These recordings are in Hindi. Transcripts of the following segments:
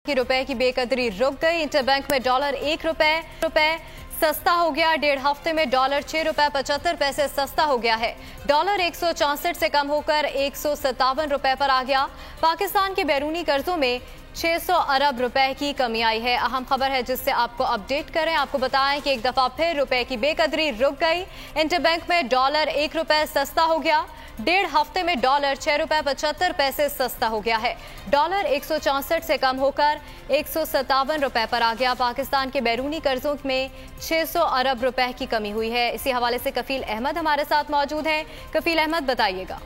कि रुपए की बेकदरी रुक गई। इंटरबैंक में डॉलर ₹1 सस्ता हो गया। डेढ़ हफ्ते में डॉलर ₹6.75 सस्ता हो गया है। डॉलर 164 से कम होकर ₹157 पर आ गया। पाकिस्तान के बैरूनी कर्जों में 600 अरब रुपए की कमी आई है। अहम खबर है जिससे आपको अपडेट करें। आपको बताएं कि एक दफा फिर रुपए की बेकदरी रुक गई। इंटरबैंक में डॉलर ₹1 सस्ता हो गया। डेढ़ हफ्ते में डॉलर ₹6.75 सस्ता हो गया है। डॉलर 164 से कम होकर ₹157 पर आ गया। पाकिस्तान के बैरूनी कर्जों में 600 अरब रुपए की कमी हुई है। इसी हवाले से कफील अहमद हमारे साथ मौजूद हैं। कफील अहमद, बताइएगा।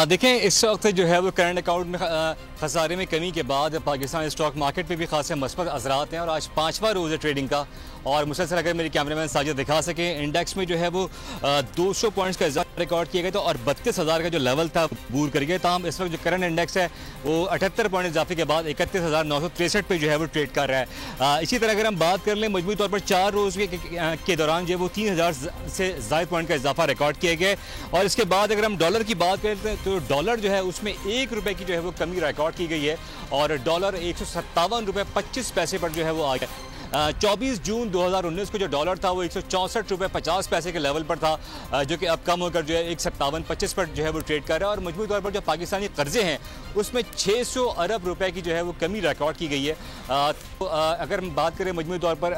देखें, इस वक्त जो है वो करंट अकाउंट में खसारे में कमी के बाद पाकिस्तान स्टॉक मार्केट पे भी खासे मस्बत असरात हैं और आज 5वां रोज़ है ट्रेडिंग का। और मुसलसल अगर मेरे कैमरामैन साजिद दिखा सके, इंडेक्स में जो है वो 200 पॉइंट्स का इजाफा रिकॉर्ड किया गया था और 32,000 का जो लेवल था बूर कर गया। तमाम इस वक्त जो करंट इंडेक्स है वो 78 पॉइंट इजाफे के बाद 31,963 पे जो है वो ट्रेड कर रहा है। इसी तरह अगर हम बात कर लें मजमूई तौर पर 4 रोज़ के दौरान जो है वो 3,000 से ज़ायद पॉइंट का इजाफा रिकॉर्ड किए गए। और इसके बाद अगर हम डॉलर की बात करते हैं तो डॉलर जो है उसमें ₹1 की जो है वो कमी रिकॉर्ड की गई है और डॉलर ₹157.25 पर जो है वो आ गया। 24 जून 2019 को जो डॉलर था वो ₹164.50 के लेवल पर था, जो कि अब कम होकर जो है 157.25 पर जो है वो ट्रेड कर रहा है। और मजमूई तौर पर जो पाकिस्तानी कर्जे हैं उसमें 600 अरब रुपए की जो है वो कमी रिकॉर्ड की गई है। तो अगर हम बात करें मजमूई तौर पर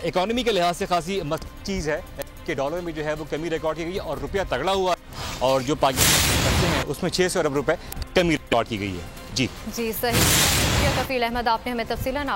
इकॉनमी के लिहाज से खासी चीज़ है कि डॉलर में जो है वो कमी रिकॉर्ड की गई है और रुपया तगड़ा हुआ और जो पाकिस्तानी कर्जे हैं उसमें 600 अरब रुपए कमी रिकॉर्ड की गई है। जी सही। कफील अहमद, आपने हमें तफसीलन